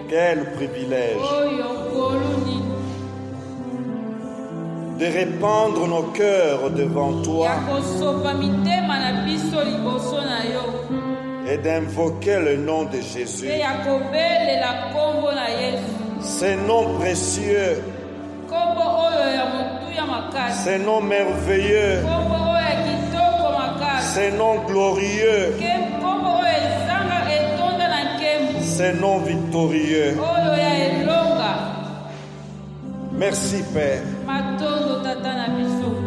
Quel privilège de répandre nos cœurs devant toi et d'invoquer le nom de Jésus. Ce nom précieux, ce nom merveilleux, ce nom glorieux, ce nom victorieux. Merci Père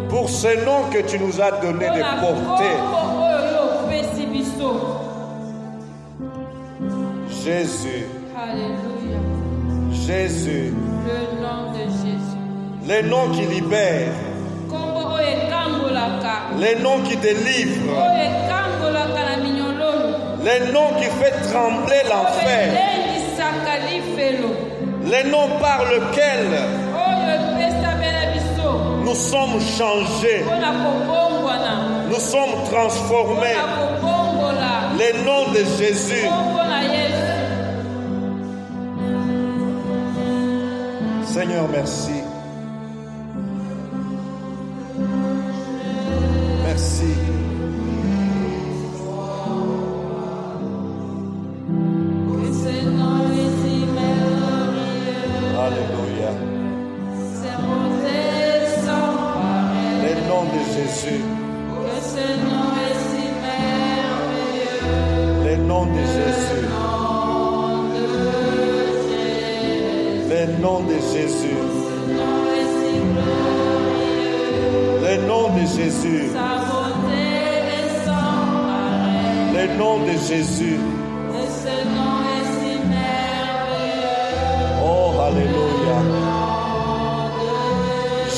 pour ce nom que tu nous as donné de porter. Jésus. Alléluia. Jésus. Le nom de Jésus. Le nom qui libère. Le nom qui délivre. Le nom qui fait trembler l'enfer. Le nom par lequel nous sommes changés. Nous sommes transformés. Le nom de Jésus. Seigneur, merci. Merci. Alléluia. Le nom de Jésus. Le nom de Jésus. Le nom de Jésus. Le nom de Jésus. Le nom de Jésus. Oh, alléluia.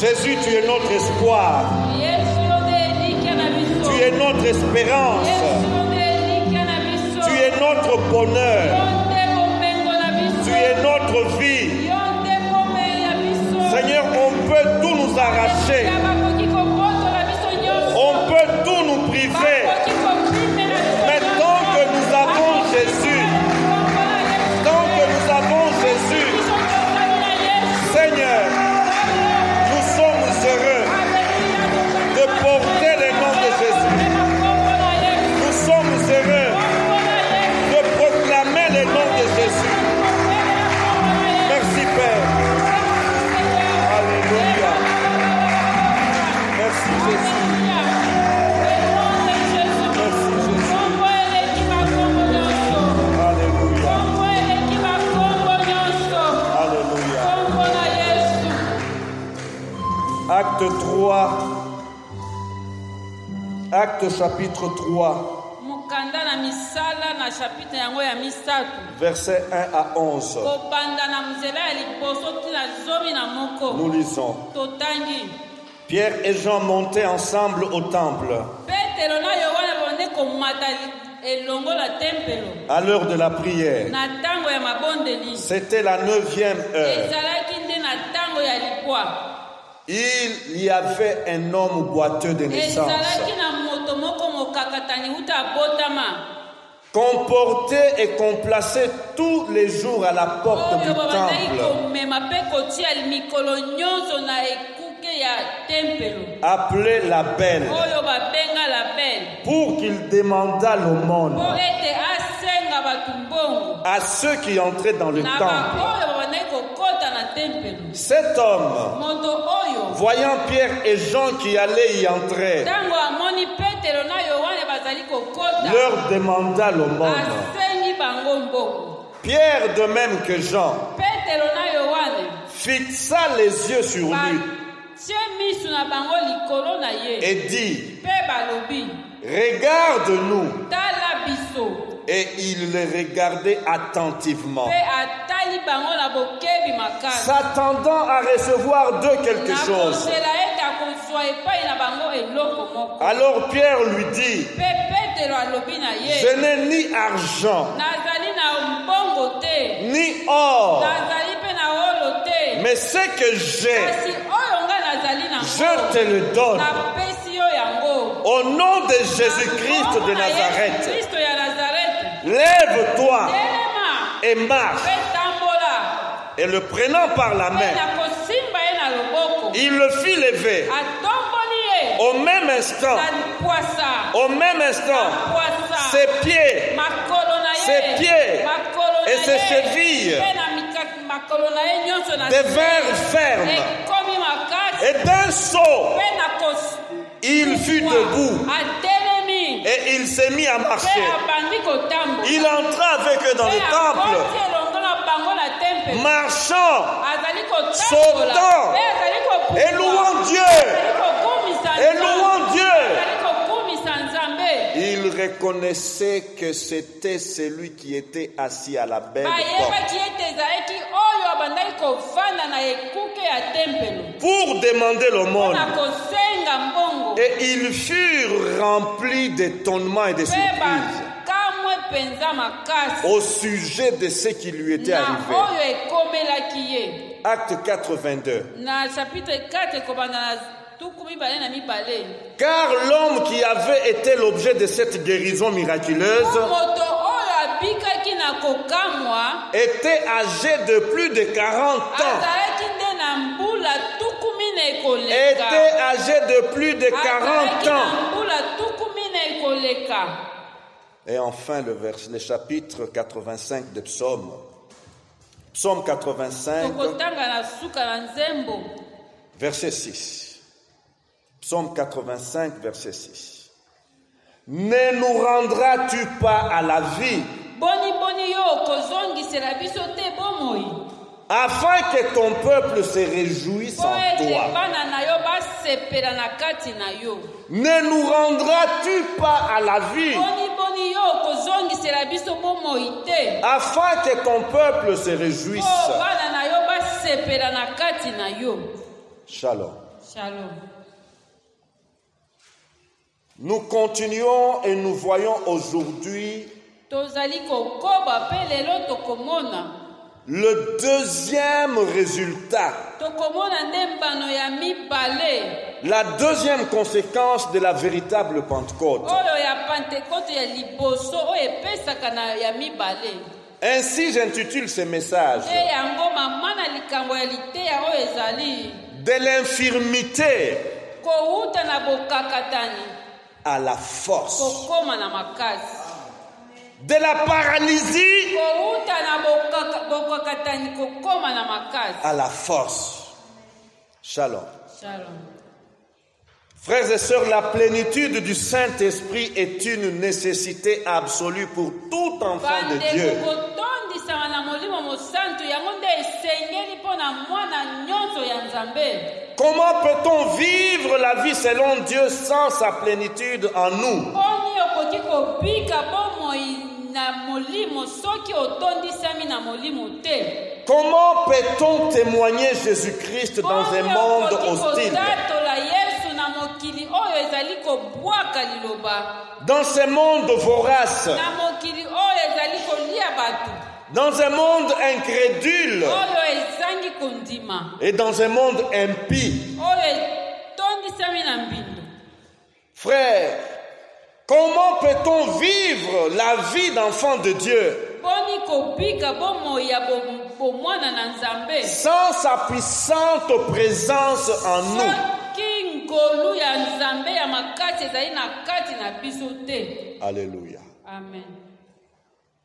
Jésus, tu es notre espoir. Tu es notre espérance. Tu es notre bonheur. Tu es notre vie. Seigneur, on peut tout nous arracher. On peut tout nous priver. Mais tant que nous avons Jésus, tant que nous avons Jésus, Seigneur, nous sommes heureux de porter le nom de Jésus. Nous sommes heureux de proclamer le nom de Jésus. Merci Père. Alléluia. Merci Jésus. Acte 3, Acte chapitre 3, versets 1 à 11. Nous lisons. Pierre et Jean montaient ensemble au temple à l'heure de la prière. C'était la 9e heure. Il y avait un homme boiteux de naissance, qu'on portait et qu'on plaçait tous les jours à la porte du temple, appelé la Belle, pour qu'il demandât l'aumône à ceux qui entraient dans le temple. Cet homme, voyant Pierre et Jean qui allaient y entrer, leur demanda l'aumône. Pierre, de même que Jean, fixa les yeux sur lui et dit: regarde-nous. Et il les regardait attentivement, s'attendant à recevoir d'eux quelque chose. Alors Pierre lui dit: je n'ai ni argent, ni or, mais ce que j'ai, je te le donne. Au nom de Jésus-Christ de Nazareth, lève-toi et marche. Et le prenant par la mpe main, na kosimba ye na loboko il le fit lever. atomboli ye Au même instant, na lipuasa au même instant, puasa ses pieds makolo na ye ses pieds makolo na et ses ye chevilles mpe na makolo na ye nyonso na devinrent fermes. ekomi makasi Et d'un saut, mpe na il fut debout atelemi et il s'est mis à mpe marcher. abandi kotambola Il entra avec eux dans le temple, akoti elongo na bango na tempele marchant, azali sautant kotambola mpe azali kopumbwa et louant Dieu. azali kokumisa Et louant Dieu. azali kokumisa nzambe Il reconnaissait que c'était celui qui était assis à la belle porte. bayebaki ete ezalaki oyo abandaki kovanda na ekuke ya tempelo Pour demander l'aumône. mpona kosenga mbongo Et ils furent remplis d'étonnement et de mpe surprise bakamwe mpenza makasi au sujet de ce qui lui était na arrivé. oyo ekomelaki ye Acte 4, 22. na chapitre 4 ekobanda na tuku mibale na mibale Car l'homme qui avait été l'objet de cette guérison miraculeuse moto oyo abikaki na kokamwa était âgé de plus de 40 ans. azalaki nde na mbula tuku mine Était ekoleka âgé de plus de 40 azalaki na ans. mbula tuku mine ekoleka Et enfin le chapitre 85 de Psaume. Psaume 85, tokotanga na suka na nzembo verset 6. Psaume 85, verset 6. Ne nous rendras-tu pas à la vie, boni yo okozongisela biso te bomoi afin que ton peuple se réjouisse po en ete toi? bana na yo basepela na kati na yo Ne nous rendras-tu pas à la vie, boni yo okozongisela biso bomoi te afin que ton peuple se réjouisse? po bana na yo basepela na kati na yo. Shalom. Shalom. Nous continuons et nous voyons aujourd'hui tozali kokoba mpe lelo tokomona le deuxième résultat, tokomona nde mbano ya mibale la deuxième conséquence de la véritable Pentecôte. oyo ya pentekote ya liboso oyo epesaka na ya mibale Ainsi j'intitule ce message e yango mama na likambo ya liteya oyo ezali de l'infirmité kowuta na bokakatani à la force, kokoma na makasi de la paralysie kowuta na bokakatani kokoma na makasi. à la force. Shalom. Shalom. Frères et sœurs, la plénitude du Saint-Esprit est une nécessité absolue pour tout enfant de Dieu. bandeko kotondisama na molimo mosantu yango nde esengeli mpo na mwana nyonso ya nzambe. Comment peut-on vivre la vie selon Dieu sans sa plénitude en nous? Oni okoki kobika bomoi na molimo soki otondisami na molimo te. Comment peut-on témoigner Jésus-Christ dans un monde hostile? Kotatola Yesu na mokili oyo ezali kobwaka liloba. Dans ce monde vorace, Na mokili oyo ezali kolia bato. dans un monde incrédule Oyo ezangi kondima. et dans un monde impie. Oyo etondisami na mbindo. Frères, comment peut-on vivre la vie d'enfant de Dieu Boni kobika bomoi ya bomwana na nzambe. sans sa puissante présence en nous? Soki ngolu ya nzambe ya makasi ezali na kati na biso te. Alléluia. Amen.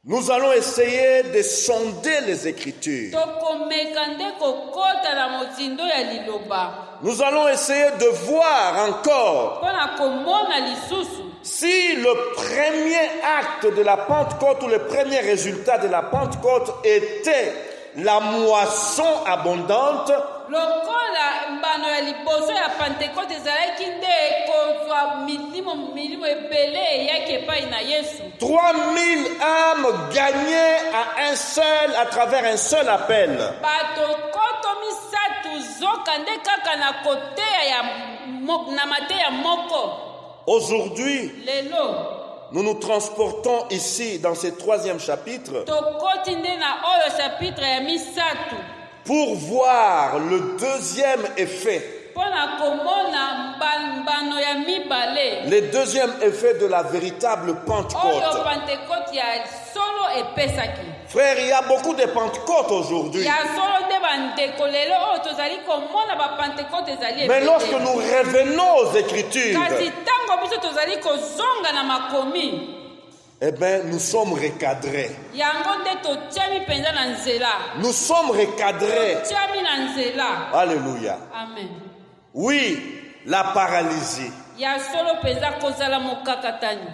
Nous allons essayer de sonder les Écritures. Tokomeka nde kokota na motindo ya liloba. Nous allons essayer de voir encore Mpona komona lisusu. si le premier acte de la Pentecôte ou le premier résultat de la Pentecôte était la moisson abondante, Lokola mbano ya liboso ya Pentekote ezalaki nde kozwa milimo ebele eyaki epai na Yesu. 3000 âmes gagnées à travers un seul appel. Bato koto misatu zoka nde kaka na koteya na mateya moko. Aujourd'hui, Lelo nous nous transportons ici dans ce troisième chapitre tokoti nde na oyo chapitre ya misatu pour voir le deuxième effet, mpona komona mbano ya mibale le deuxième effet de la véritable oyo Pentecôte. Pentekote ya solo epesaki. Frère, il y a beaucoup de Pentecôtes aujourd'hui. ya solo nde bandeko lelo oyo tozali komona bapentekote ezali Mais ebele. lorsque nous revenons aux Écritures, kasi ntango biso tozali kozonga na makomi, eh bien, nous sommes recadrés. yango nde totiami mpenza na nzela. Nous sommes recadrés. Totiami na nzela. Alléluia. Amen. Oui, la paralysie ya solo mpenza kozala mokakatani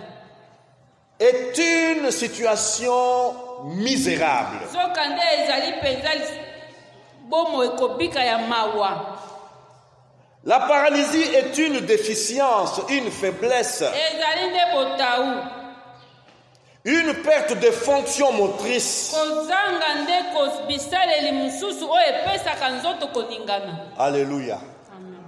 est une situation misérable. soka nde ezali mpenza bomo ekobika ya mawa. La paralysie est une déficience, une faiblesse, ezali nde botau, une perte de fonction motrice. kozanga nde bisaleli mosusu oyo epesaka nzoto koningana. Alléluia. Amen.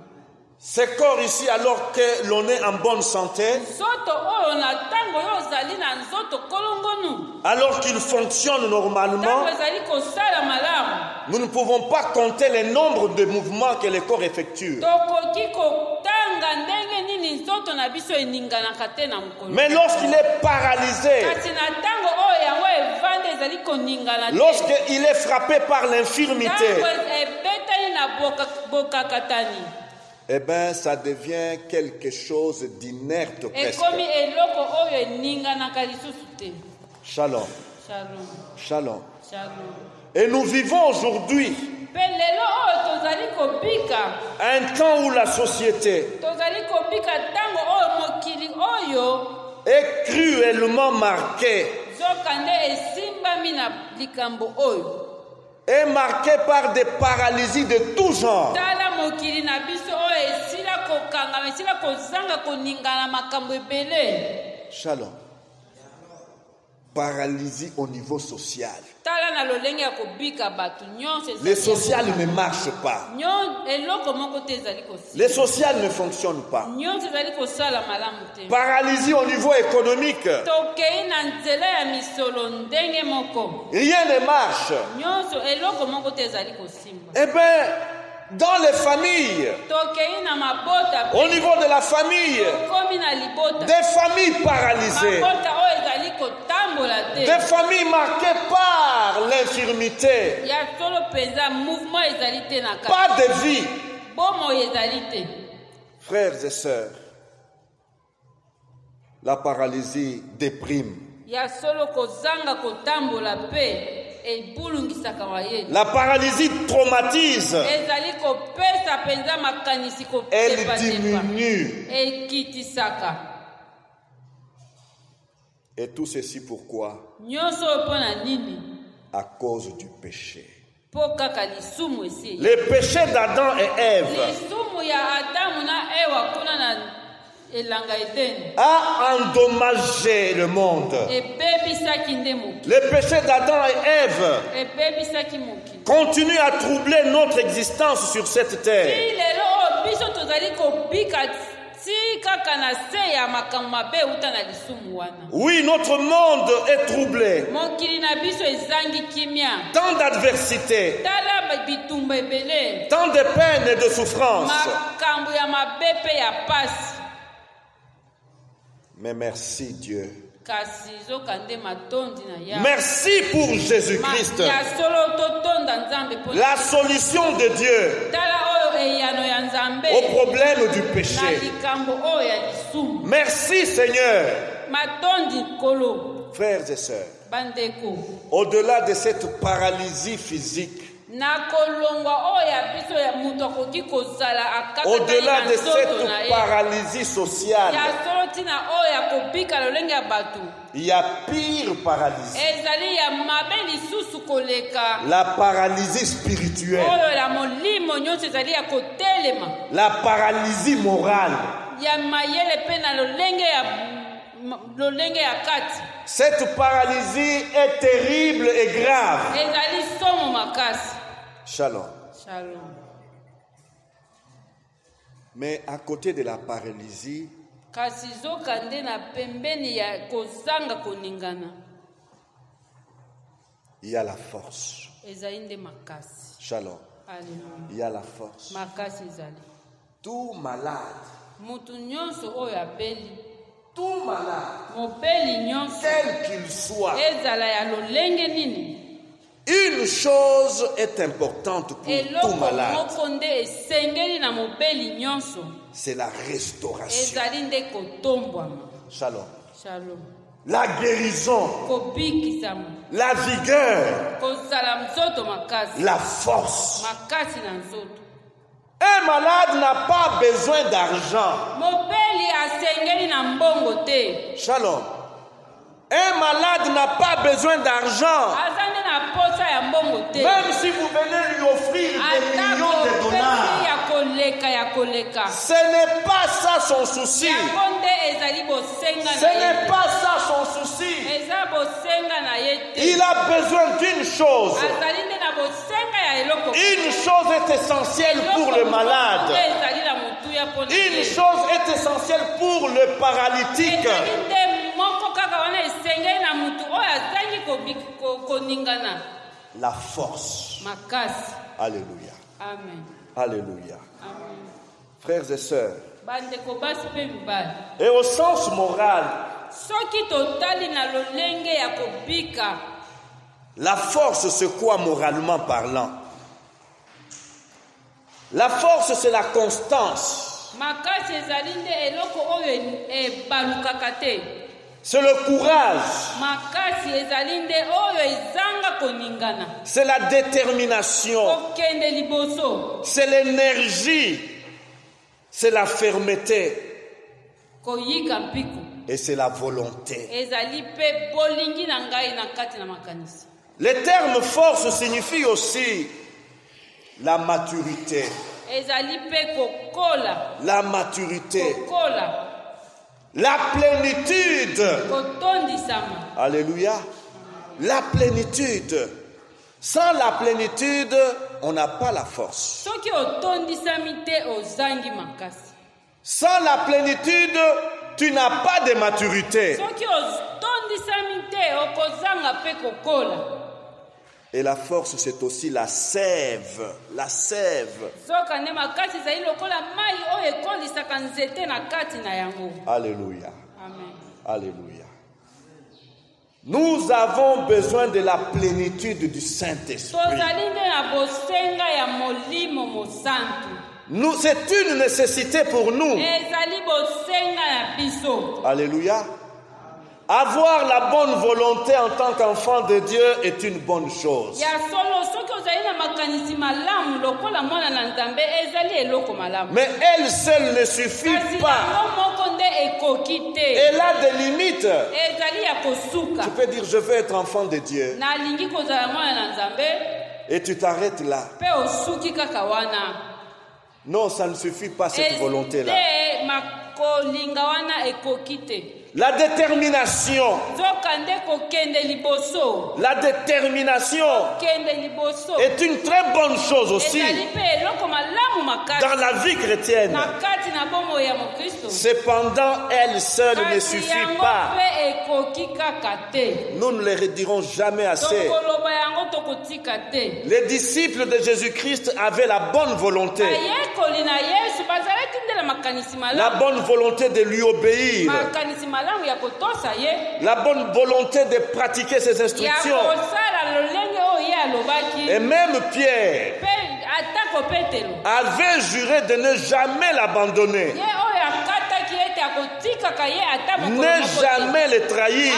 Ce corps ici, alors que l'on est en bonne santé, nzoto oyo na ntango oyo ozali na nzoto kolongonu, alors qu'il fonctionne normalement, ntango ezali kosala malamu, nous ne pouvons pas compter le nombre de mouvements que le corps effectue. tokoki kotanga ndenge nini nzoto na biso eninganaka te na mokolo. Mais lorsqu'il est paralysé, kasi na ntango oyo yango evanda ezali koningana te, lorsqu'il est frappé par l'infirmité, ntango ebetani na bokakatani, eh bien, ça devient quelque chose d'inerte presque. ekomi eloko oyo eninganaka lisusu te. Shalom. Shalom. Shalom. Shalom. Et nous vivons aujourd'hui mpe lelo oyo tozali kobika, un temps où la société tozali kobika ntango oyo mokili oyo est cruellement marquée, zoka nde esimbami na likambo oyo, est marquée par des paralysies de tout genre. tala mokili na biso oyo esila kokangama, esila kozanga koningana makambo ebele. Shalom. Paralysie au niveau social. tala na lolenge ya kobika bato nyonso ezali Les sociales ne marchent pas. eloko moko te ezali kosila, Les sociales ne fonctionnent pas. nyonso ezali kosala malamu te. Paralysie au niveau économique. tokei na nzela ya misolo ndenge moko, Rien ne marche. nyonso eloko moko te ezali kosimba. Eh bien, dans les familles, tokei na mabota, au niveau de la famille, tokomi na libota, des familles paralysées, mabota oyo ezali kotambola te, des familles marquées par l'infirmité, ya solo mpenza mouvement ezali te na kati, pas de vie. bomoi ezali te. Frères et sœurs, la paralysie déprime. ya solo kozanga kotambola mpe ebulungisaka mayele. La paralysie traumatise. ezali kopesa mpenza makanisi Elle kotepatepa, diminue. ekitisaka. Et tout ceci pourquoi? nyonso oyo mpo na nini? À cause du péché. mpo kaka lisumu esi Le péché d'Adam et Ève lisumu ya adamu na ewa kuna na elanga edeni a endommagé le monde. ebebisaki nde mokili, Le péché d'Adam et Ève ebebisaki mokili. continue à troubler notre existence sur cette terre. ti lelo oyo biso tozali kobika ti kaka na se ya makambo mabe euta na lisumu wana. Oui, notre monde est troublé. mokili na biso ezangi kimia, Tant d'adversité, tala bitumba ebele, tant de peines et de souffrances. makambo ya mabe mpe ya pasi. Mais merci Dieu. kasi zoka nde matondi na ya Merci pour Jésus-Christ. ya solo totonda nzambe mpo La solution de Dieu tala oyo eyano ya nzambe au problème du na péché. likambo oyo ya lisumu. Merci Seigneur. matondi nkolo. Frères et sœurs, bandeko, au-delà de cette paralysie physique, na kolongwa oyo ya biso ya moto akoki kozala akakatali au-delà na de nzoto na cette ye, paralysie sociale, ya solo ntina oyo ya kobika lolenge ya bato, il y a pire paralysie. ezali ya mabe lisusu koleka La paralysie spirituelle, oyo ya molimo nyonso ezali ya kotelema, la paralysie morale. ya mayele mpe na lolenge ya kati. Cette paralysie est terrible et grave. ezali somo makasi. Shalom. Shalom. Mais à côté de la paralysie, kasi zoka nde na pembeni ya kozanga koningana, il y a la force. ezali nde makasi. Shalom. Alleluia. Il y a la force. makasi ezali. Tout malade, mutu nyonso oyo abeli, tout malade, mobeli nyonso quel qu'il soit, ezala ya lolenge nini, Une chose est importante pour tout malade. C'est la restauration. Shalom. La guérison. La vigueur. La force. Un malade n'a pas besoin d'argent. Shalom. Un malade n'a pas besoin d'argent. Même si vous venez lui offrir des millions de dollars, ce n'est pas ça son souci. Ce n'est pas ça son souci. Il a besoin d'une chose. Une chose est essentielle pour le malade. Une chose est essentielle pour le paralytique. La force. Alléluia. Amen. Alléluia. Amen. Frères et sœurs, et au sens moral, la force, c'est quoi moralement parlant? La force, c'est la constance. C'est le courage. C'est la détermination. C'est l'énergie. C'est la fermeté. Et c'est la volonté. Les termes force signifient aussi la maturité. La maturité. La plénitude. Alléluia. La plénitude. Sans la plénitude, on n'a pas la force. Sans la plénitude, tu n'as pas de maturité. Et la force, c'est aussi la sève. La sève. Alléluia. Amen. Alléluia. Nous avons besoin de la plénitude du Saint-Esprit. C'est une nécessité pour nous. Alléluia. Avoir la bonne volonté en tant qu'enfant de Dieu est une bonne chose. Mais elle seule ne suffit pas. Elle a des limites. Tu peux dire, je veux être enfant de Dieu. Et tu t'arrêtes là. Non, ça ne suffit pas, cette volonté-là. La détermination. La détermination est une très bonne chose aussi dans la vie chrétienne. Cependant, elle seule ne suffit pas. Nous ne le redirons jamais assez. Les disciples de Jésus-Christ avaient la bonne volonté. La bonne volonté de lui obéir. La bonne volonté de pratiquer ses instructions. Et même Pierre avait juré de ne jamais l'abandonner. Ne jamais le trahir.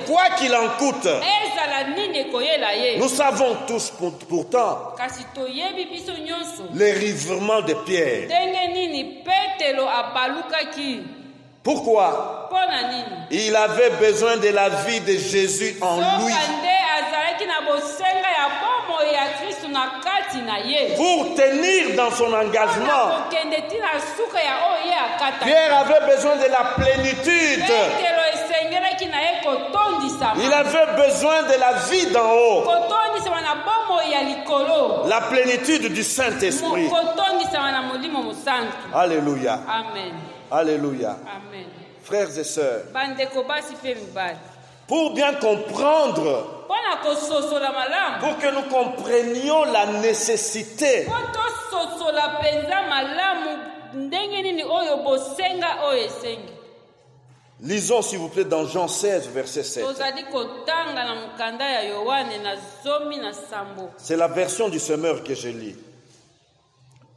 Quoi qu'il en coûte. Nous savons tous pourtant les rivrements de Pierre. Pourquoi? Il avait besoin de la vie de Jésus en lui. Pour tenir dans son engagement. Pierre avait besoin de la plénitude. Il avait besoin de la vie d'en haut. La plénitude du Saint-Esprit. Alléluia. Amen. Alléluia. Amen. Frères et sœurs, pour bien comprendre, pour que nous comprenions la nécessité Lisons s'il vous plaît dans Jean 16, verset 7. C'est la version du semeur que je lis.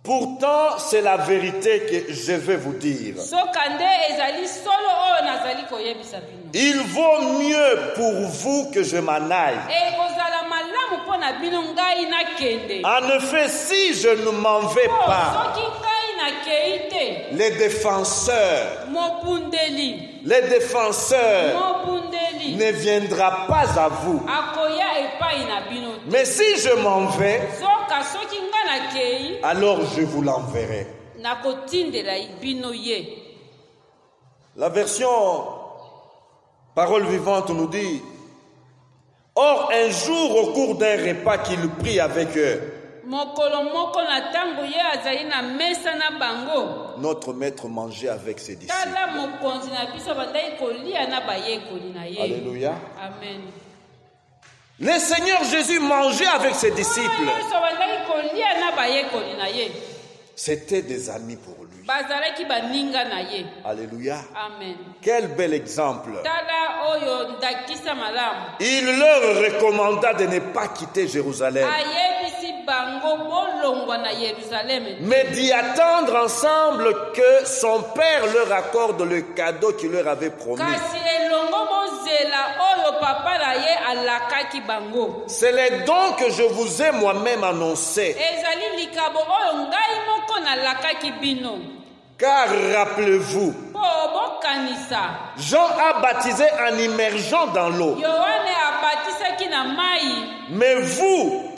Pourtant, c'est la vérité que je vais vous dire. Il vaut mieux pour vous que je m'en aille. En effet, si je ne m'en vais pas, les défenseurs ne viendra pas à vous. Mais si je m'en vais, alors je vous l'enverrai. La version Parole vivante nous dit: or un jour au cours d'un repas qu'il prit avec eux, notre maître mangeait avec ses disciples. Alléluia. Amen. Le Seigneur Jésus mangeait avec ses disciples. C'était des amis pour lui. Alléluia. Amen. Quel bel exemple. Il leur recommanda de ne pas quitter Jérusalem, mais d'y attendre ensemble que son père leur accorde le cadeau qu'il leur avait promis. C'est les dons que je vous ai moi-même annoncés. Car rappelez-vous, Jean a baptisé en immergeant dans l'eau. Mais vous,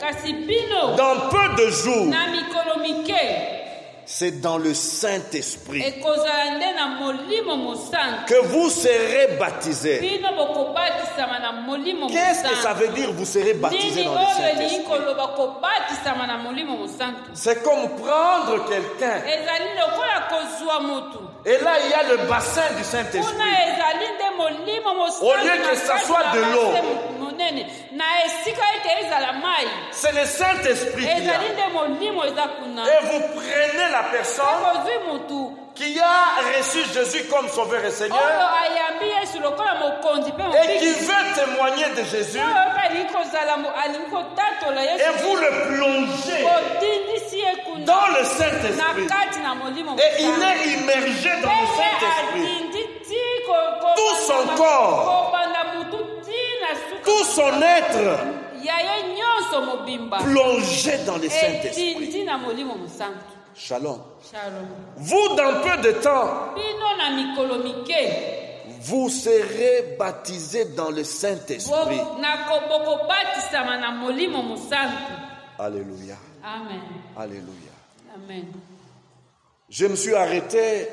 dans peu de jours, c'est dans le Saint-Esprit que vous serez baptisés. Qu'est-ce que ça veut dire, vous serez baptisés dans le Saint-Esprit? C'est comme prendre quelqu'un, et là il y a le bassin du Saint-Esprit. Au lieu que ça soit de l'eau, c'est le Saint-Esprit qui a. Et vous prenez la personne qui a reçu Jésus comme Sauveur et Seigneur et qui veut témoigner de Jésus, et vous le plongez dans le Saint-Esprit et il est immergé dans le Saint-Esprit. Tout son corps, tout son être plongé dans le Saint-Esprit. Shalom. Vous, dans peu de temps, vous serez baptisés dans le Saint-Esprit. Alléluia. Amen. Alléluia. Amen. Je me suis arrêté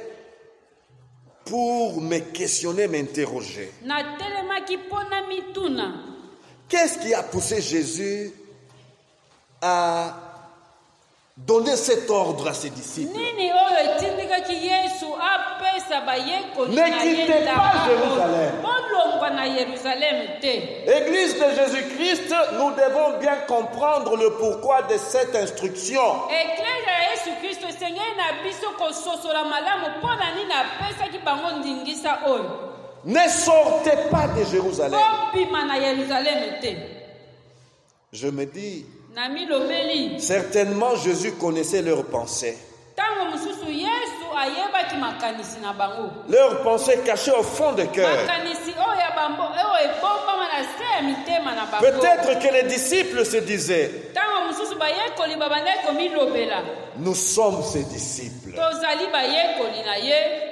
pour me questionner, m'interroger. Qu'est-ce qui a poussé Jésus à donner cet ordre à ses disciples? Ne quittez pas Jérusalem. Église de Jésus-Christ, nous devons bien comprendre le pourquoi de cette instruction. Ne sortez pas de Jérusalem. Je me dis, certainement Jésus connaissait leurs pensées. Leurs pensées cachées au fond de cœur. Peut-être que les disciples se disaient, nous sommes ses disciples.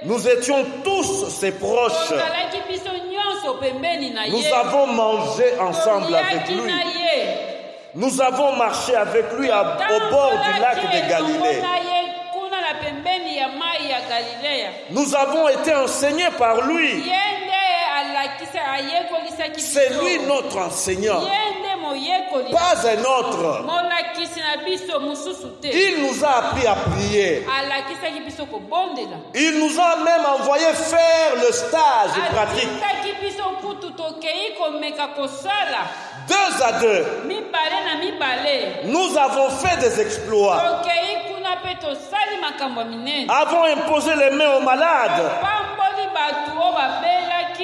Nous étions tous ses proches. Nous avons mangé ensemble avec lui. Nous avons marché avec lui au bord du lac de Galilée. Nous avons été enseignés par lui. C'est lui notre enseignant, pas un autre. Il nous a appris à prier. Il nous a même envoyé faire le stage pratique. 2 à 2. Nous avons fait des exploits. Avons imposé les mains aux malades.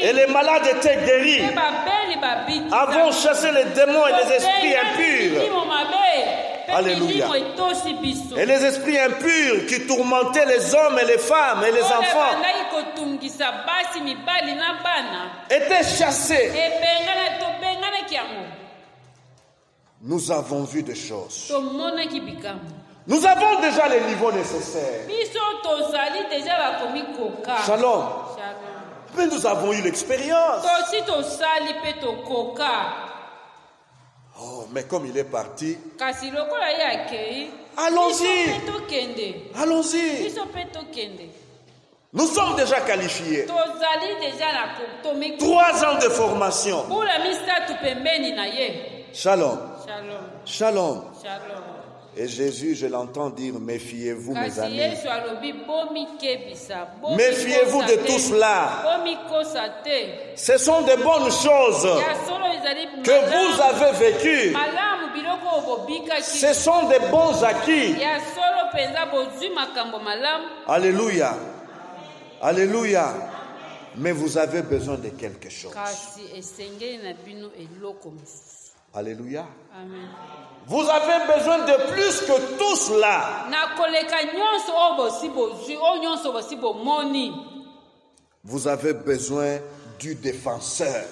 et les malades étaient guéris. Avons chassé les démons et les esprits impurs. Alléluia. Et les esprits impurs qui tourmentaient les hommes et les femmes et les enfants étaient chassés. Nous avons vu des choses. Nous avons déjà les niveaux nécessaires. Shalom. Mais nous avons eu l'expérience. Oh, mais comme il est parti, allons-y. Allons-y. Nous sommes déjà qualifiés. 3 ans de formation. Shalom. Shalom. Et Jésus, je l'entends dire, méfiez-vous, mes amis. Méfiez-vous de tout cela. Ce sont de bonnes choses que vous avez vécues. Ce sont des bons acquis. Alléluia. Alléluia. Mais vous avez besoin de quelque chose. Alléluia. Amen. Vous avez besoin de plus que tout cela. Vous avez besoin du défenseur,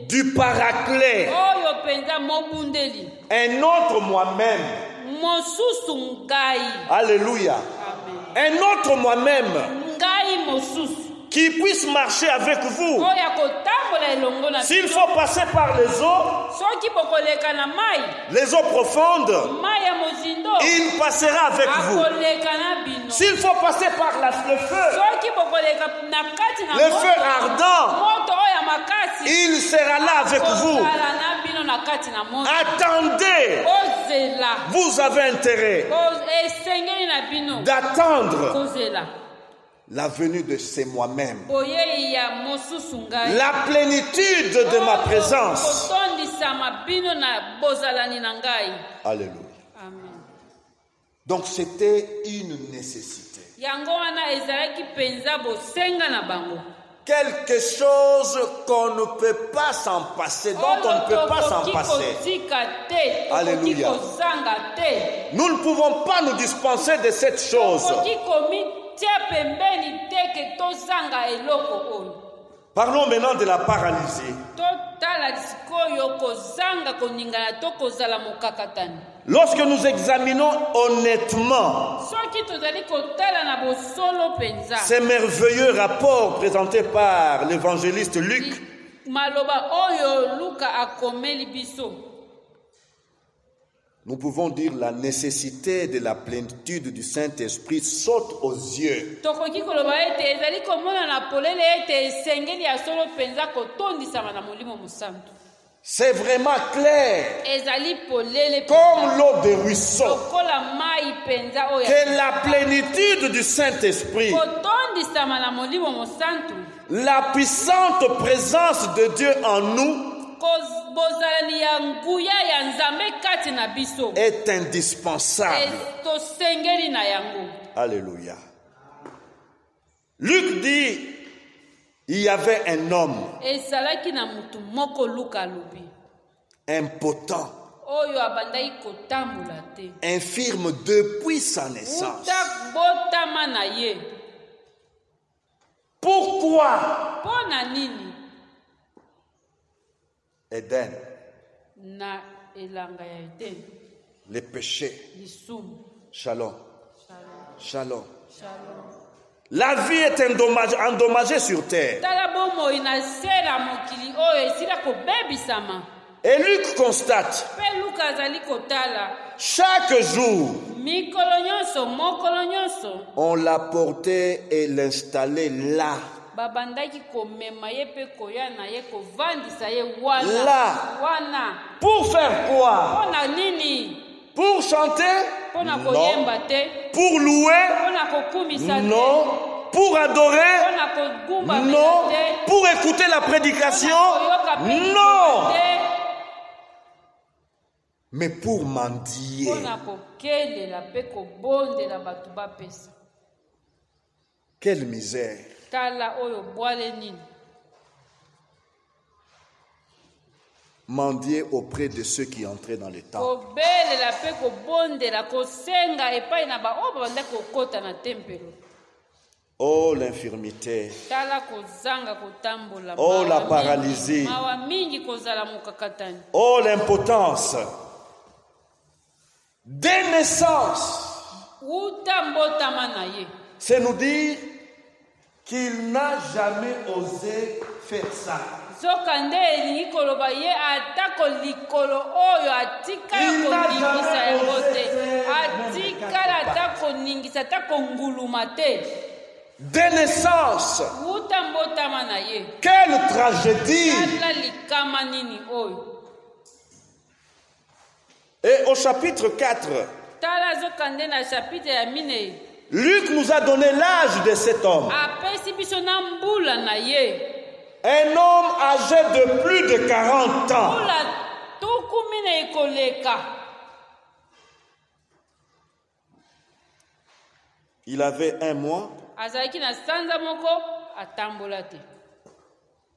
du paraclet, un autre moi-même. Alléluia. Amen. Un autre moi-même qui puisse marcher avec vous. S'il faut passer par les eaux profondes, il passera avec vous. S'il faut passer par le feu ardent, il sera là avec vous. Attendez. Vous avez intérêt d'attendre la venue de ces moi-même, la plénitude de ma présence. Alléluia. Amen. Donc c'était une nécessité. Quelque chose qu'on ne peut pas s'en passer, dont on ne peut pas s'en passer. Alléluia. Nous ne pouvons pas nous dispenser de cette chose. Parlons maintenant de la paralysie. Lorsque nous examinons honnêtement ces merveilleux rapports présentés par l'évangéliste Luc, nous pouvons dire la nécessité de la plénitude du Saint-Esprit saute aux yeux. C'est vraiment clair, comme l'eau de ruisseau, que la plénitude du Saint-Esprit, la puissante présence de Dieu en nous, est indispensable. Alléluia. Luc dit, il y avait un homme impotent, infirme depuis sa naissance. Pourquoi? Éden, les péchés. Shalom. Shalom. La vie est endommagée sur terre. Et Luc constate, chaque jour, on l'a porté et l'installé là. Là. Pour faire quoi? Pour chanter? Non. Pour louer? Non. Pour adorer? Non. Pour écouter la prédication? Non. Mais pour mendier. Quelle misère. tala oyo bwale nini. Mendier auprès de ceux qui entraient dans le temple. Kobelela pe kobondela kosenga epai na ba oyo babanda kokota na tempelo. Oh, l'infirmité. Tala kozanga kotambola. Oh, la paralysie. Mawa mingi kozala mukakatani. Oh, l'impotence. Dès naissance. Utambotama na ye. C'est nous dire qu'il n'a jamais osé faire ça. Zokande elingi koloba ye atako likolo oyo atikala koningisa yango te. Atikala atako ningisa atako nguluma te. Dès naissance. Utambotama na ye. Quelle tragédie. Tala likama nini oyo. Et au chapitre 4, Tala zokande na chapitre ya mine. Luc nous a donné l'âge de cet homme. Apesi biso na mbula na ye. Un homme âgé de plus de 40 ans. Mbula tuku mine ikoleka. Il avait 1 mois. Azalaki na sanza moko atambola te.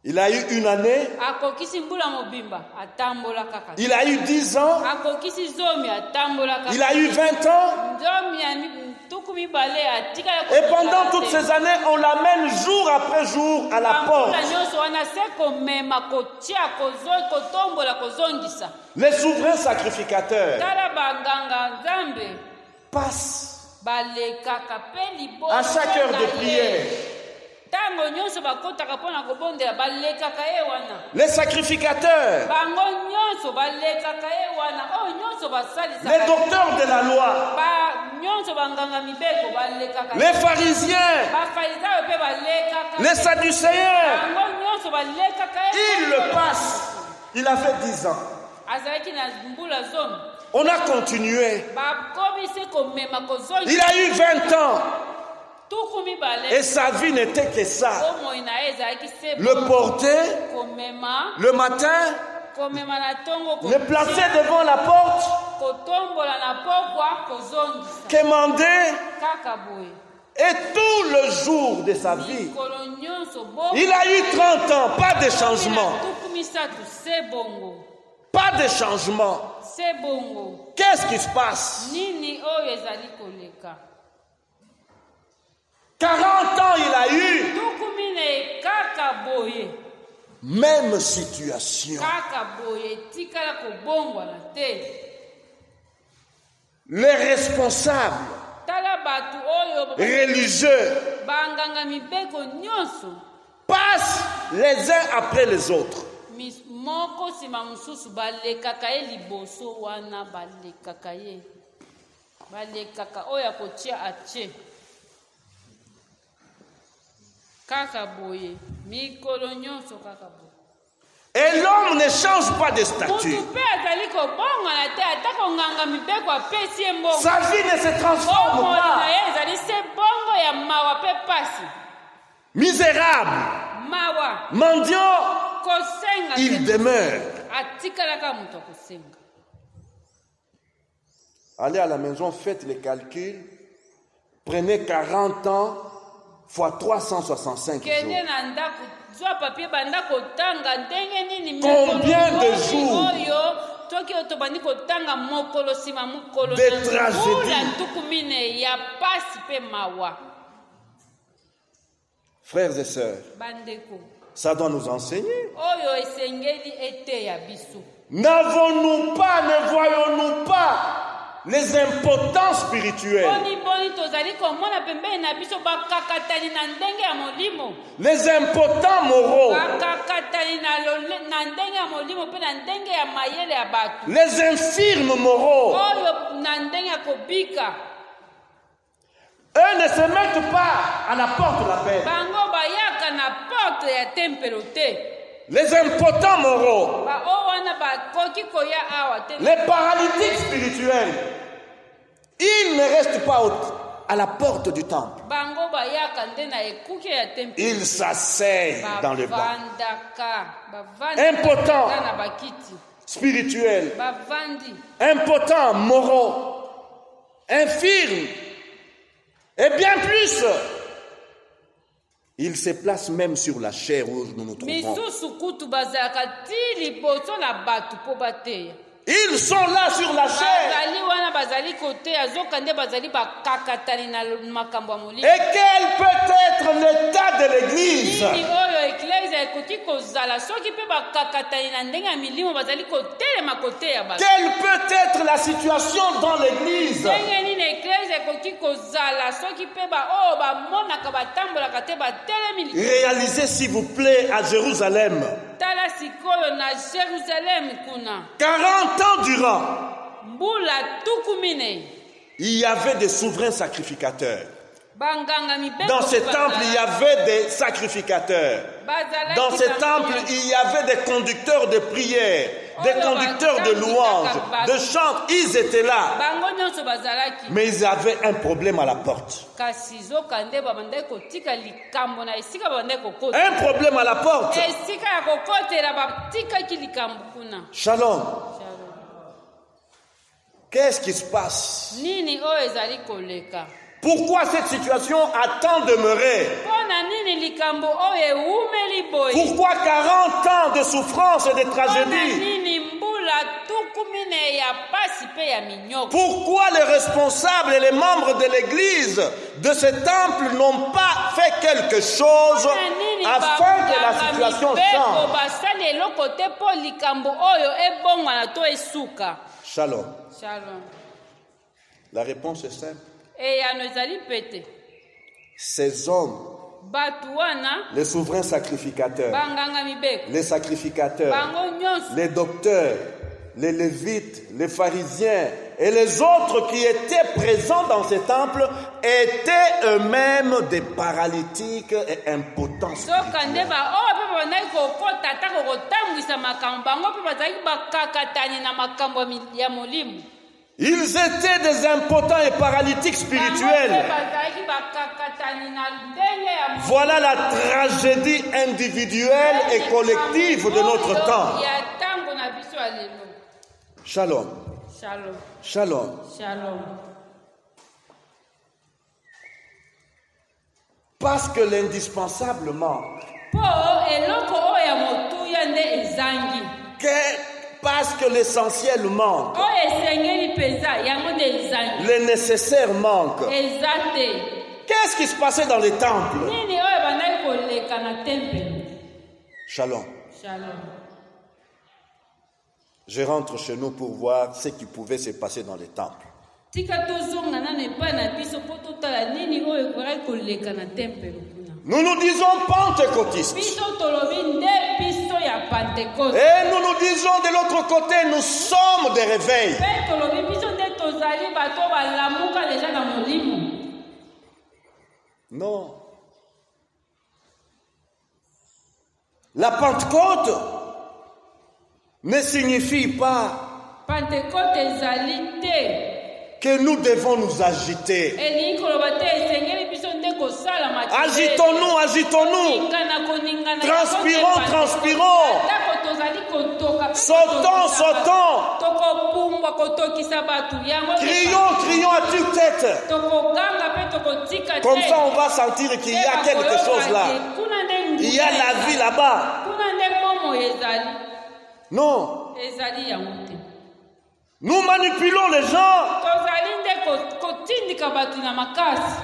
Il a eu 1 année. Akokisi mbula mobimba atambola kaka. Il a eu 10 ans. Akokisi zomi atambola kaka. Il a eu 20 ans. Zomi ya tuku mibale atika ya. Et pendant toutes ces années, on l'amène jour après jour à la porte. Les souverains sacrificateurs passent à chaque heure de prière. Les sacrificateurs, les docteurs de la loi, les pharisiens, les sadducéens, ils le passent. Il avait 10 ans. On a continué. Il a eu 20 ans. Et sa vie n'était que ça. Le porter, le matin, le placer devant la porte, quémander, et tout le jour de sa vie. Il a eu 30 ans, pas de changement. Pas de changement. Qu'est-ce qui se passe? 40 ans il a eu. Même situation. Les responsables religieux passent les uns après les autres. Et l'homme ne change pas de statut. Sa vie ne se transforme pas. Misérable, mendiant, il demeure. Allez à la maison, faites les calculs. Prenez 40 ans fois 365 jours. Combien de jours de tragédie. Frères et sœurs, ça doit nous enseigner. N'avons-nous pas, ne voyons-nous pas les impotents spirituels, les impotents moraux, les infirmes moraux? Eux ne se mettent pas à la porte de la paix. Les impotents moraux, les paralytiques spirituels, ils ne restent pas à la porte du temple. Ils s'asseyent dans le banc. Impotents spirituels, impotents moraux, infirmes, et bien plus. Il se place même sur la chair où nous nous trouvons. misusu kutu bazalaka ti liboso na bato mpo bateya. Ils sont là sur la chair. bazali wana bazali koteya zoka nde bazali bakakatani na makambo ya molimo. Et quel peut être l'état de l'église? nini oyo eklezia ekoki kozala soki mpe bakakatani na ndenge ya milimo bazali kotelema koteya bato. Quelle peut être la situation dans l'église? ndenge nini eklezia ekoki kozala soki mpe oyo bamonaka batambolaka te batelemi. Réalisez s'il vous plaît à Jérusalem. tala sikoyo na Jérusalem kuna 40 ans durant, mbula tuku minei il y avait des souverains sacrificateurs. banganga mibeko Dans ce temple, il y avait des sacrificateurs. Dans ce temple, il y avait des conducteurs de prière, des conducteurs de louanges, de chants. Ils étaient là. bango nyonso bazalaki Mais ils avaient un problème à la porte. kasi zoka nde babandaki kotika likambo na esika babandaki kokota Un problème à la porte. esika ya kokotela batikaki likambo kuna. Shalom. Shalom. Qu'est-ce qui se passe? nini oyo ezali koleka Pourquoi cette situation a tant demeuré? mpona nini likambo oyo ewumeli boye. Pourquoi 40 ans de souffrance et de mpona tragédie? nini mbula tuku minei ya pasi mpe ya minyoko. Pourquoi les responsables et les membres de l'église de ce temple n'ont pas fait quelque chose afin que la situation change? basali eloko te mpo likambo oyo ebongwana to esuka. Shalom. Shalom. La réponse est simple. eyano ezali pete Ces hommes, bato wana les souverains sacrificateurs, banganga mibeko les sacrificateurs, bango nyonso les docteurs, les lévites, les pharisiens et les autres qui étaient présents dans ce temple étaient eux-mêmes des paralytiques et impotents. soka nde oyo mpe babandaki kokota atako kotambwisa makambo bango mpe bazalaki bakakatani na makambo ya molimo. Ils étaient des impotents et paralytiques spirituels. Voilà la tragédie individuelle et collective de notre temps. Shalom. Shalom. Shalom. Shalom. Parce que l'indispensable manque. Parce que l'essentiel manque. Le nécessaire manque. Qu'est-ce qui se passait dans les temples? Shalom. Je rentre chez nous pour voir ce qui pouvait se passer dans les temples. Nous nous disons pentecôtistes. Et nous nous disons de l'autre côté, nous sommes des réveils. Non. La Pentecôte ne signifie pas que nous devons nous agiter. Agitons-nous, agitons-nous. Transpirons, transpirons. Sautons, sautons. Crions, crions à tue-tête. Comme ça, on va sentir qu'il y a quelque chose là. Il y a la vie là-bas. Non. Nous manipulons les gens.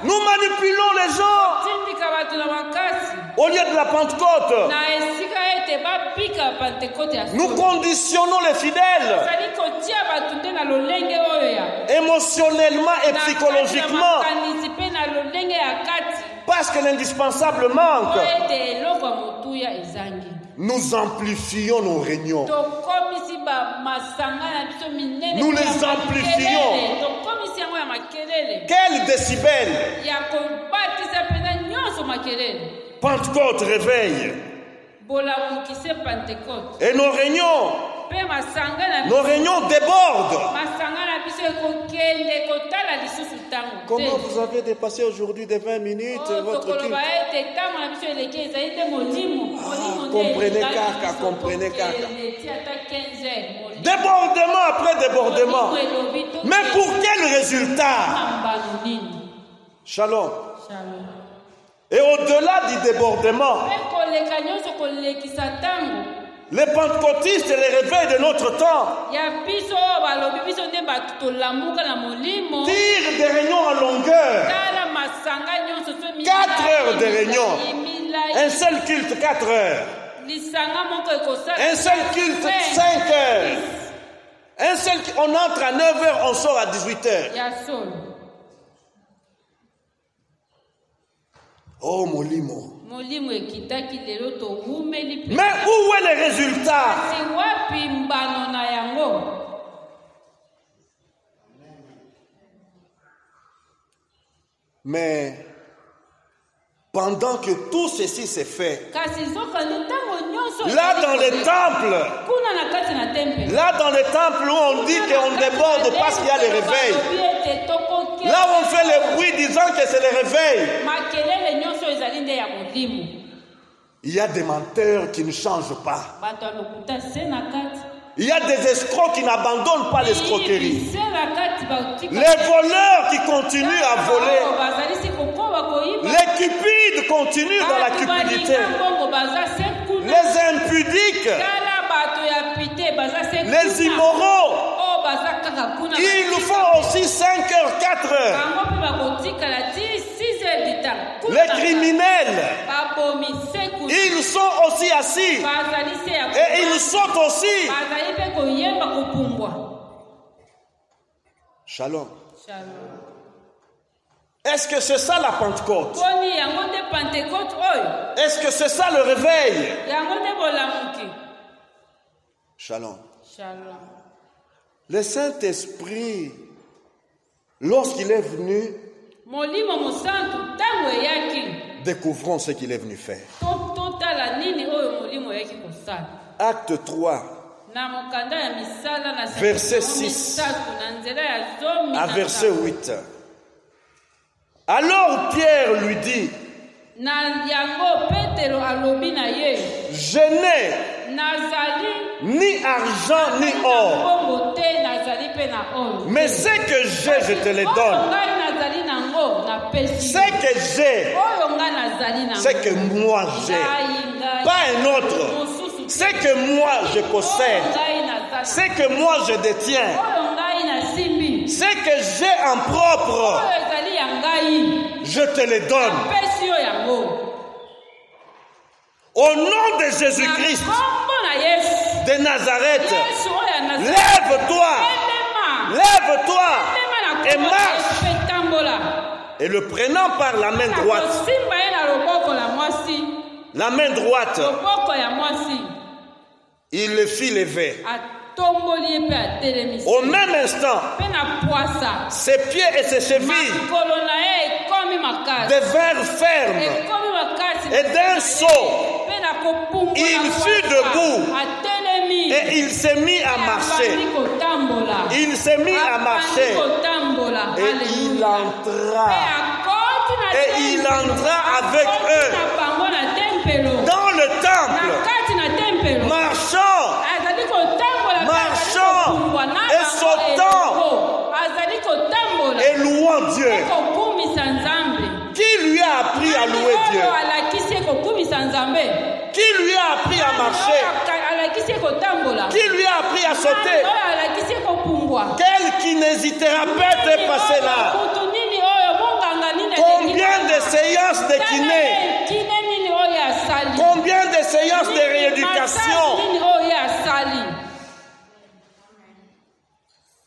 Nous manipulons les gens. Au lieu de la Pentecôte, nous conditionnons les fidèles émotionnellement et psychologiquement. Parce que l'indispensable manque. Nous amplifions nos réunions. Nous les amplifions. Quel décibel! Pentecôte réveille. Et nos réunions débordent. Comment vous avez dépassé aujourd'hui de 20 minutes votre culte? Comprenez caca, comprenez caca. Débordement après débordement. Mais pour quel résultat? Shalom. Et au-delà du débordement, les pentecôtistes et les réveils de notre temps tirent des réunions en longueur. 4 heures de réunion. Un seul culte, 4 heures. Un seul culte, 5 heures. Un seul, on entre à 9 heures, on sort à 18 heures. Oh, Molimo. Mais où est le résultat? Mais pendant que tout ceci s'est fait, là dans les temples, où on dit qu'on déborde parce qu'il y a le réveil, là où on fait le bruit disant que c'est le réveil, il y a des menteurs qui ne changent pas. Il y a des escrocs qui n'abandonnent pas l'escroquerie. Les voleurs qui continuent à voler. Les cupides continuent dans la cupidité. Les impudiques. Les immoraux. Ils font aussi 5 heures, 4 heures. Les criminels. Ils sont aussi assis. Et ils sautent aussi. Shalom. Est-ce que c'est ça la Pentecôte? Est-ce que c'est ça le réveil? Shalom. Le Saint-Esprit, lorsqu'il est venu, découvrons ce qu'il est venu faire. Acte 3, verset 6 à verset 8. Alors Pierre lui dit, je n'ai ni argent ni or, mais ce que j'ai, je te le donne. Ce que j'ai, ce que moi j'ai, pas un autre. Ce que moi je possède, ce que moi je détiens, ce que j'ai en propre, je te le donne. Au nom de Jésus-Christ de Nazareth, lève-toi et marche. Et le prenant par la main droite, il le fit lever. Au même instant, ses pieds et ses chevilles devinrent fermes. Et d'un saut, il fut debout et il s'est mis à marcher. Il s'est mis à marcher et il entra avec eux dans le temple, marchant et sautant et louant Dieu. Qui lui a appris à louer Dieu? Qui lui a appris à marcher? Qui lui a appris à sauter? Quel kinésithérapeute est passé là? Combien de séances de kiné? Combien de séances de rééducation?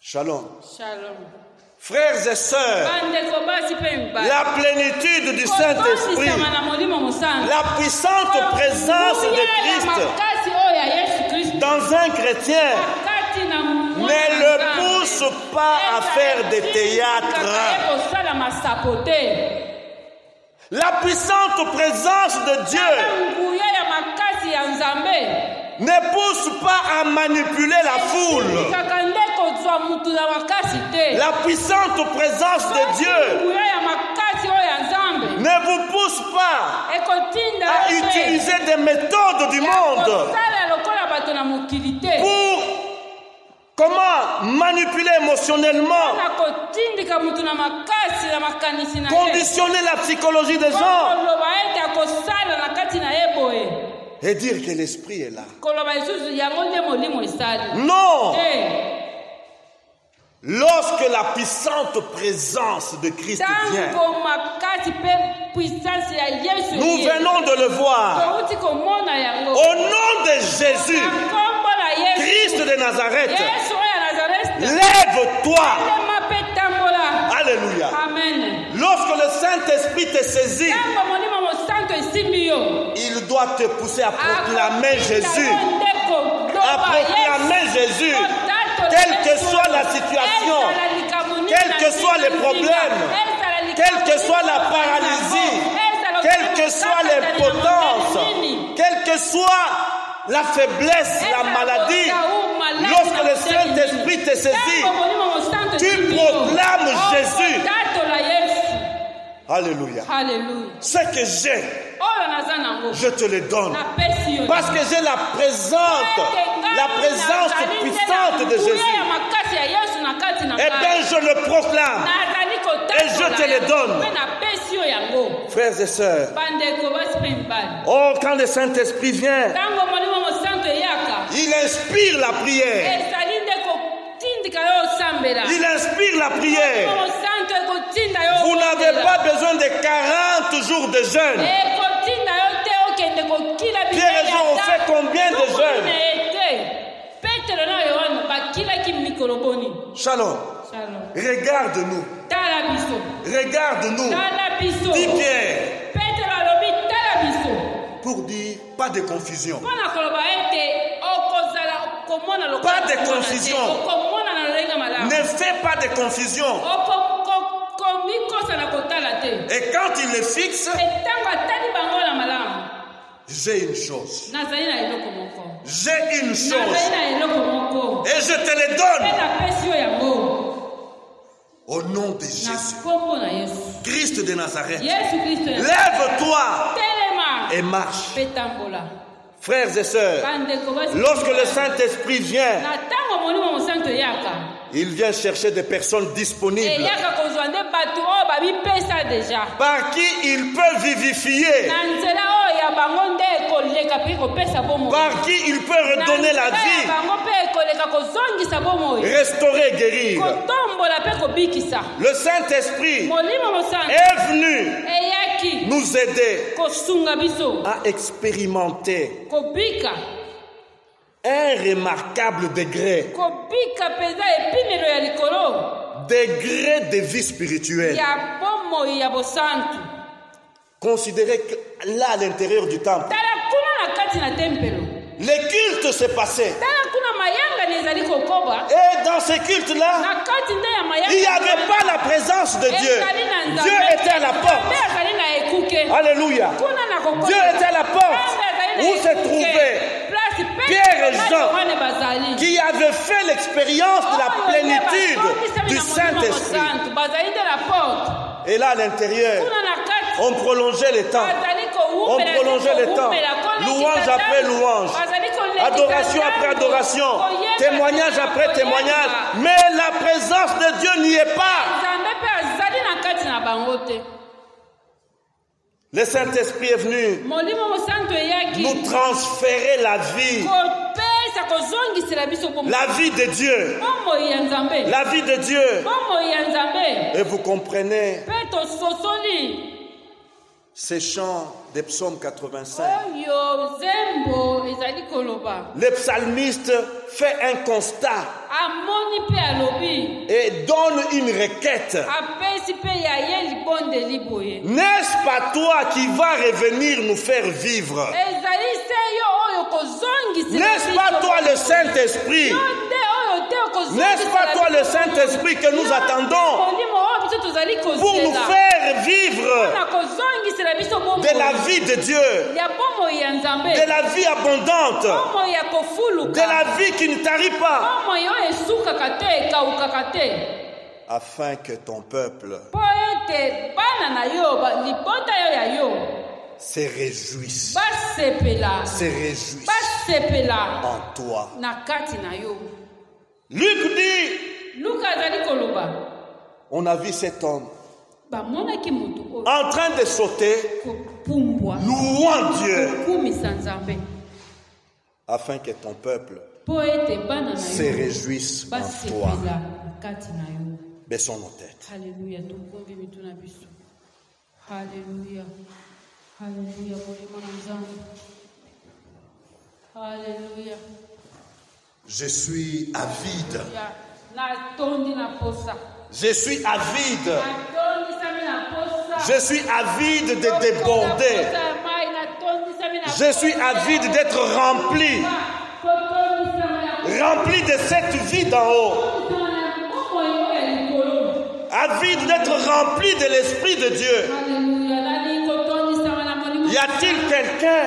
Shalom. Frères et sœurs, la plénitude du Saint-Esprit, la puissante présence de Christ dans un chrétien ne le pousse pas à faire des théâtres. La puissante présence de Dieu ne pousse pas à manipuler la foule. La puissante présence de Dieu ne vous pousse pas à utiliser des méthodes du monde pour Comment manipuler émotionnellement, na kotindika mutu na makasi na makanisi na ye conditionner la psychologie des gens koloba ete akosala na kati na ye boye et dire que l'esprit est là. koloba lisusu yango nde molimo esali Non! te Lorsque la puissante présence de Christ vient, ntango makasi mpe puissance ya yesu nous venons de le voir. touti komona yango Au nom de Jésus, na nkombo na yesu Christ de Nazareth, yesu oyo ya nazareth lève-toi. lema mpe tambola Alléluia. amen Lorsque le Saint-Esprit te saisit, ntango molimo mosantu esimbi yo il doit te pousser à proclamer Jésus. À proclamer Jésus. Quelle que soit la situation, quels que soient les problèmes, quelle que soit la paralysie, quelle que soit l'impotence, quelle que soit la faiblesse, la maladie, lorsque le Saint-Esprit te saisit, tu proclames Jésus. Alléluia. Ce que j'ai, je te le donne. Parce que j'ai la présence puissante de Jésus. Eh bien, je le proclame. Et je te le donne. Frères et sœurs, oh, quand le Saint-Esprit vient, il inspire la prière. Il inspire la prière. Vous n'avez pas besoin de 40 jours de jeûne. Pierre et Jean ont fait combien de jeûnes? Shalom. Regarde-nous. Regarde-nous. Dit Pierre. Pour dire pas de confusion. Pas de confusion. Ne fais pas de confusion. Et quand il le fixe, j'ai une chose. J'ai une chose. Et je te le donne. Au nom de Jésus. Christ de Nazareth. Lève-toi et marche. Frères et sœurs, lorsque le Saint-Esprit vient, il vient chercher des personnes disponibles par qui il peut vivifier, par qui il peut redonner la vie, restaurer, guérir. Le Saint-Esprit est venu nous aider à expérimenter un remarquable degré de vie spirituelle. Considérez que là, à l'intérieur du temple, les cultes se passaient. Et dans ces cultes-là, il n'y avait pas la présence de Dieu. Dieu était à la porte. Alléluia. Dieu était à la porte où se trouvaient Pierre et Jean, qui avaient fait l'expérience de la plénitude du Saint-Esprit. Et là, à l'intérieur, on prolongeait les temps. On prolongeait les temps. Louange après louange. Adoration après adoration. Témoignage après témoignage. Mais la présence de Dieu n'y est pas. Le Saint-Esprit est venu nous transférer la vie. La vie de Dieu. La vie de Dieu. Et vous comprenez ces chants des psaumes 85. Le psalmiste fait un constat et donne une requête. N'est-ce pas toi qui vas revenir nous faire vivre? N'est-ce pas toi le Saint-Esprit? N'est-ce pas toi le Saint-Esprit que nous attendons pour nous faire vivre de la vie de Dieu, de la vie abondante, de la vie qui ne tarit pas, afin que ton peuple se réjouisse en toi. Luc dit, Luka azali koloba on a vu cet homme bamonaki mutu oyo en train de sauter, kopumbwa louant Dieu, kokumisa Nzambe afin que ton peuple mpo ete bana na se yo réjouisse en toi. basepela kati na yo. Baissons nos têtes. Haleluya, tukumbi mitu na biso. Haleluya, haleluya, molimo na Nzambe. Haleluya. Je suis avide. Ya natondi na posa. Je suis avide. Natondi sami na posa. Je suis avide de déborder. Je suis avide d'être rempli. Rempli de cette vie d'en haut. Avide d'être rempli de l'Esprit de Dieu. Y a-t-il quelqu'un?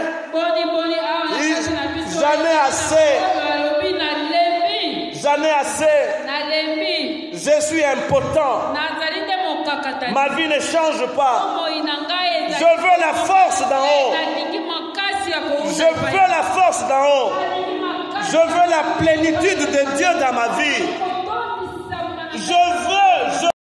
Jamais assez. Jamais assez. Je suis impotent. Ma vie ne change pas. Je veux la force d'en haut. Je veux la force d'en haut. Je veux la plénitude de Dieu dans ma vie. Je veux